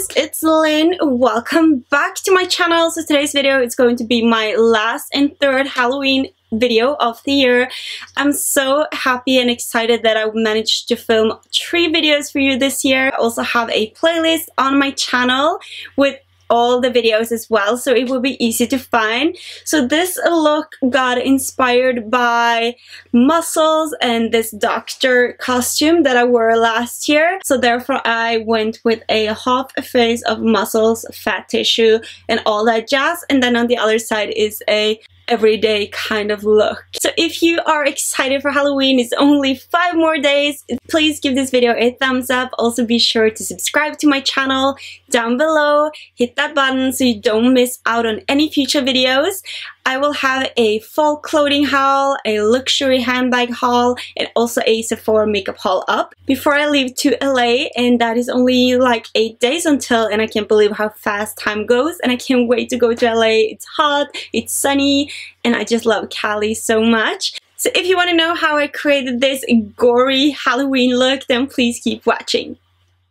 guys, it's Lynn. Welcome back to my channel. So today's video is going to be my last and third Halloween video of the year. I'm so happy and excited that I managed to film 3 videos for you this year. I also have a playlist on my channel with all the videos as well, so it will be easy to find. So this look got inspired by muscles and this doctor costume that I wore last year, so therefore I went with a half face of muscles, fat tissue and all that jazz, and then on the other side is a everyday kind of look. So if you are excited for Halloween, it's only 5 more days. Please give this video a thumbs up. Also be sure to subscribe to my channel down below. Hit that button so you don't miss out on any future videos. I will have a fall clothing haul, a luxury handbag haul, and also a Sephora makeup haul up before I leave to LA, and that is only like 8 days until, and I can't believe how fast time goes, and I can't wait to go to LA. It's hot, it's sunny, and I just love Cali so much. So if you want to know how I created this gory Halloween look, then please keep watching.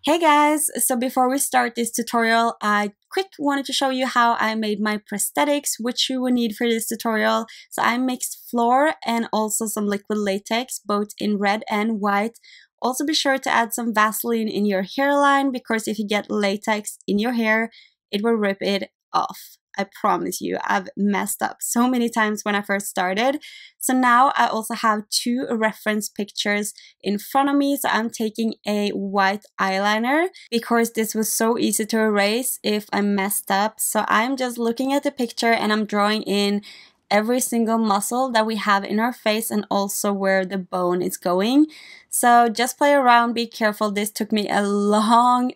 Hey guys, so before we start this tutorial, I quick wanted to show you how I made my prosthetics, which you will need for this tutorial. So I mixed flour and also some liquid latex, both in red and white. Also be sure to add some Vaseline in your hairline, because if you get latex in your hair, it will rip it off. I promise you, I've messed up so many times when I first started. So now I also have 2 reference pictures in front of me. So I'm taking a white eyeliner because this was so easy to erase if I messed up. So I'm just looking at the picture and I'm drawing in every single muscle that we have in our face and also where the bone is going. So just play around, be careful. This took me a long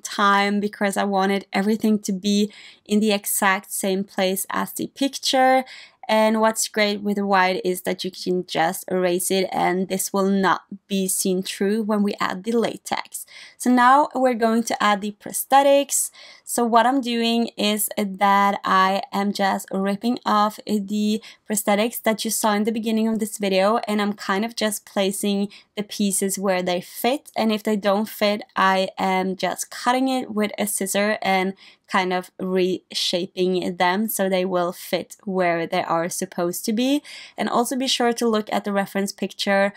time because I wanted everything to be in the exact same place as the picture. And what's great with the white is that you can just erase it and this will not be seen through when we add the latex. So now we're going to add the prosthetics. So what I'm doing is that I am just ripping off the prosthetics that you saw in the beginning of this video, and I'm kind of just placing the pieces where they fit, and if they don't fit, I am just cutting it with a scissor and kind of reshaping them so they will fit where they are supposed to be. And also be sure to look at the reference picture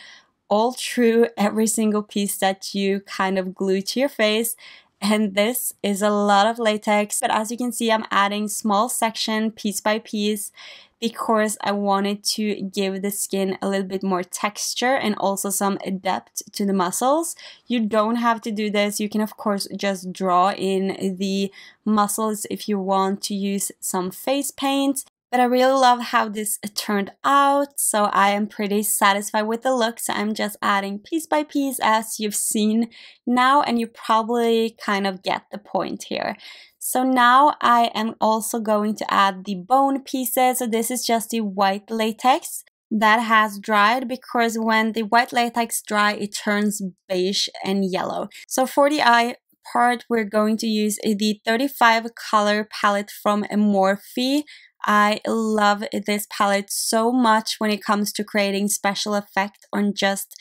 all through every single piece that you kind of glue to your face. And this is a lot of latex, but as you can see, I'm adding small section piece by piece because I wanted to give the skin a little bit more texture and also some depth to the muscles. You don't have to do this. You can of course just draw in the muscles if you want to use some face paint. But I really love how this turned out, so I am pretty satisfied with the look. So I'm just adding piece by piece as you've seen now, and you probably kind of get the point here. So now I am also going to add the bone pieces. So this is just the white latex that has dried, because when the white latex dry, it turns beige and yellow. So for the eye part, we're going to use the 35 color palette from Morphe. I love this palette so much when it comes to creating special effect on just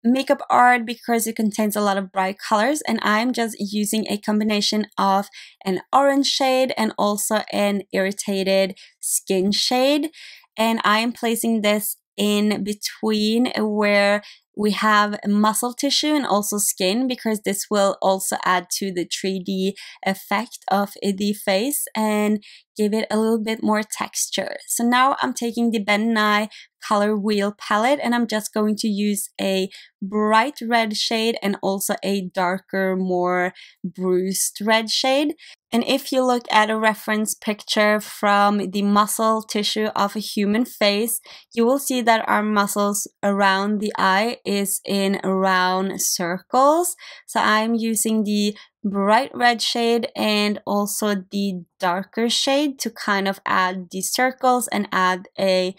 makeup art, because it contains a lot of bright colors, and I'm just using a combination of an orange shade and also an irritated skin shade, and I am placing this in between where we have muscle tissue and also skin, because this will also add to the 3D effect of the face and give it a little bit more texture. So now I'm taking the Ben Nye color wheel palette and I'm just going to use a bright red shade and also a darker, more bruised red shade. And if you look at a reference picture from the muscle tissue of a human face, you will see that our muscles around the eye is in round circles. So I'm using the bright red shade and also the darker shade to kind of add the circles and add a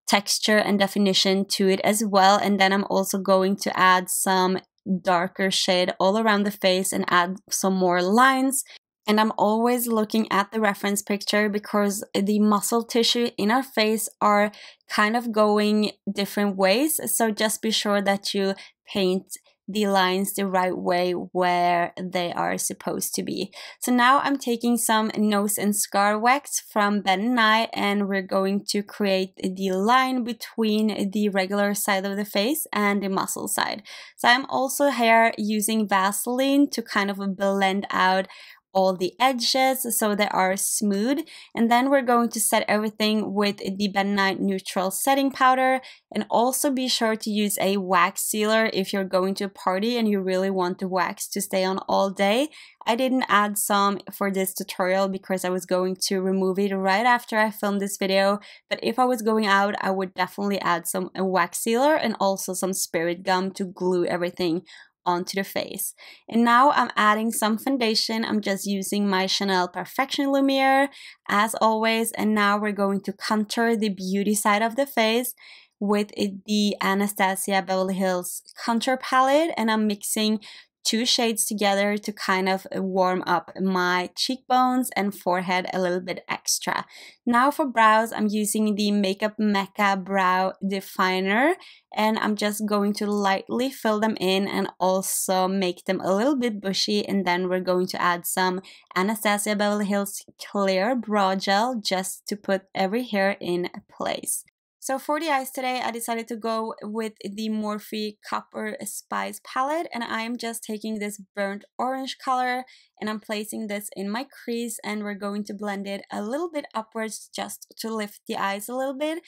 texture and definition to it as well. And then I'm also going to add some darker shade all around the face and add some more lines. And I'm always looking at the reference picture because the muscle tissue in our face are kind of going different ways. So just be sure that you paint the lines the right way where they are supposed to be. So now I'm taking some nose and scar wax from Ben & I, and we're going to create the line between the regular side of the face and the muscle side. So I'm also here using Vaseline to kind of blend out all the edges so they are smooth, and then we're going to set everything with the Ben & I neutral setting powder. And also be sure to use a wax sealer if you're going to a party and you really want the wax to stay on all day. I didn't add some for this tutorial because I was going to remove it right after I filmed this video, but if I was going out, I would definitely add some wax sealer and also some spirit gum to glue everything onto the face. And now I'm adding some foundation. I'm just using my Chanel Perfection Lumiere as always, and now we're going to contour the beauty side of the face with the Anastasia Beverly Hills contour palette, and I'm mixing 2 shades together to kind of warm up my cheekbones and forehead a little bit extra. Now for brows, I'm using the Makeup Mecca Brow Definer, and I'm just going to lightly fill them in and also make them a little bit bushy, and then we're going to add some Anastasia Beverly Hills Clear Brow Gel just to put every hair in place. So for the eyes today, I decided to go with the Morphe Copper Spice palette, and I'm just taking this burnt orange color and I'm placing this in my crease, and we're going to blend it a little bit upwards just to lift the eyes a little bit.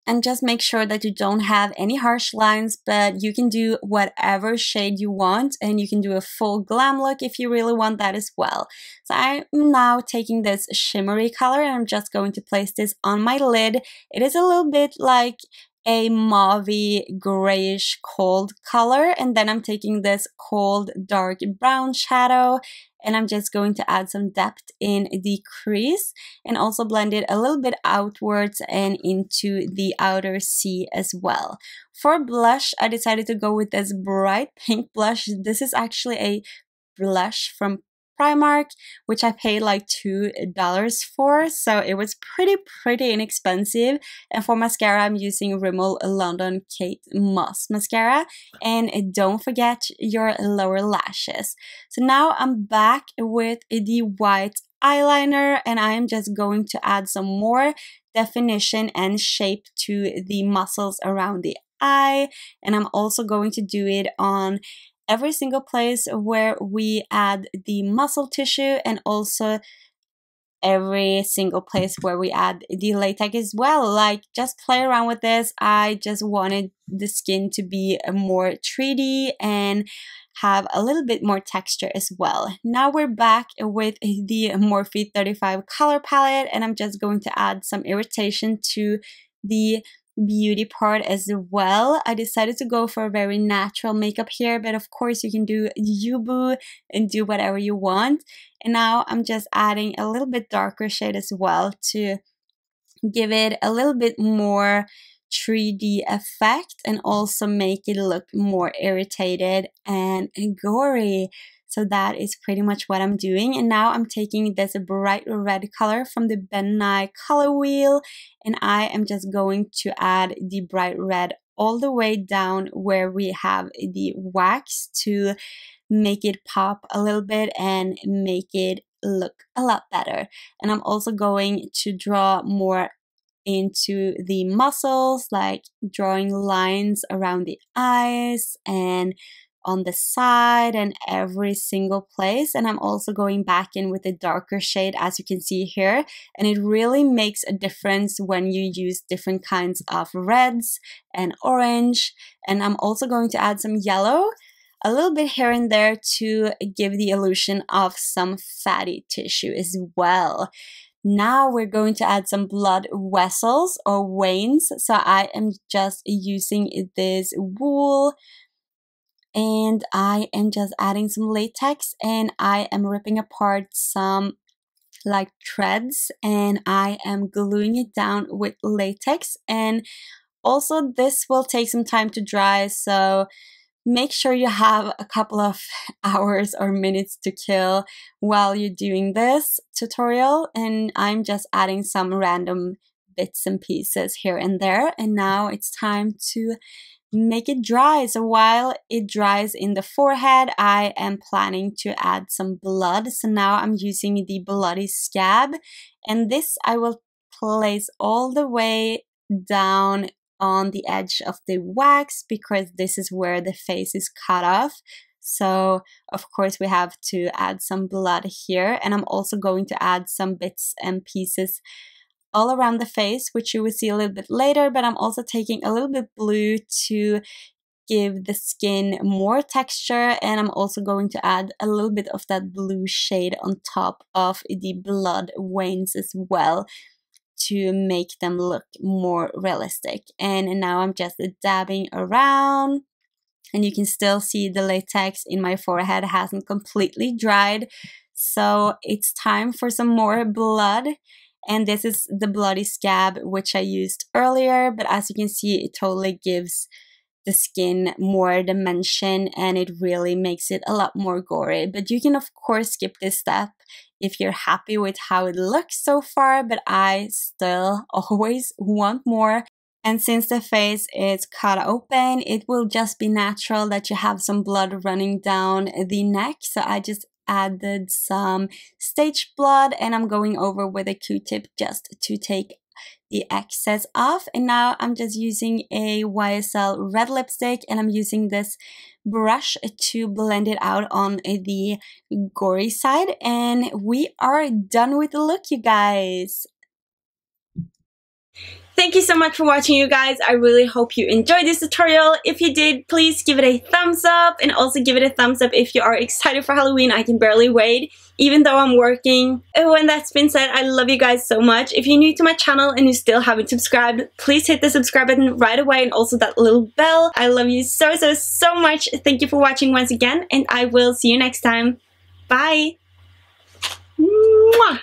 And just make sure that you don't have any harsh lines, but you can do whatever shade you want, and you can do a full glam look if you really want that as well. So I'm now taking this shimmery color and I'm just going to place this on my lid. It is a little bit like a mauvey grayish cold color, and then I'm taking this cold dark brown shadow and I'm just going to add some depth in the crease and also blend it a little bit outwards and into the outer C as well. For blush, I decided to go with this bright pink blush. This is actually a blush from Primark, which I paid like $2 for, so it was pretty inexpensive. And for mascara, I'm using Rimmel London Kate Moss mascara, and don't forget your lower lashes. So now I'm back with the white eyeliner, and I'm just going to add some more definition and shape to the muscles around the eye, and I'm also going to do it on every single place where we add the muscle tissue, and also every single place where we add the latex as well. Like, just play around with this. I just wanted the skin to be more 3D and have a little bit more texture as well. Now we're back with the Morphe 35 color palette, and I'm just going to add some irritation to the beauty part as well. I decided to go for a very natural makeup here, but of course you can do you boo and do whatever you want. And now I'm just adding a little bit darker shade as well to give it a little bit more 3D effect and also make it look more irritated and gory. So that is pretty much what I'm doing. And now I'm taking this bright red color from the Ben & I color wheel, and I am just going to add the bright red all the way down where we have the wax to make it pop a little bit and make it look a lot better. And I'm also going to draw more into the muscles, like drawing lines around the eyes and on the side and every single place. And I'm also going back in with a darker shade, as you can see here, and it really makes a difference when you use different kinds of reds and orange. And I'm also going to add some yellow a little bit here and there to give the illusion of some fatty tissue as well. Now we're going to add some blood vessels or veins. So I am just using this wool, and I am just adding some latex, and I am ripping apart some like threads, and I am gluing it down with latex. And also this will take some time to dry, so make sure you have a couple of hours or minutes to kill while you're doing this tutorial. And I'm just adding some random bits and pieces here and there. And now it's time to make it dry. So while it dries in the forehead, I am planning to add some blood. So now I'm using the bloody scab, and this I will place all the way down on the edge of the wax, because this is where the face is cut off. So of course we have to add some blood here, and I'm also going to add some bits and pieces all around the face, which you will see a little bit later, but I'm also taking a little bit blue to give the skin more texture, and I'm also going to add a little bit of that blue shade on top of the blood veins as well, to make them look more realistic. And now I'm just dabbing around, and you can still see the latex in my forehead hasn't completely dried, so it's time for some more blood. And this is the bloody scab which I used earlier, but as you can see, it totally gives the skin more dimension, and it really makes it a lot more gory. But you can of course skip this step if you're happy with how it looks so far, but I still always want more. And since the face is cut open, it will just be natural that you have some blood running down the neck. So I just added some stage blood, and I'm going over with a Q-tip just to take the excess off. And now I'm just using a YSL red lipstick, and I'm using this brush to blend it out on the gory side, and we are done with the look, you guys. Thank you so much for watching, you guys. I really hope you enjoyed this tutorial. If you did, please give it a thumbs up, and also give it a thumbs up if you are excited for Halloween. I can barely wait, even though I'm working. Oh, and that's been said, I love you guys so much. If you're new to my channel and you still haven't subscribed, please hit the subscribe button right away, and also that little bell. I love you so much. Thank you for watching once again, and I will see you next time. Bye. Mwah.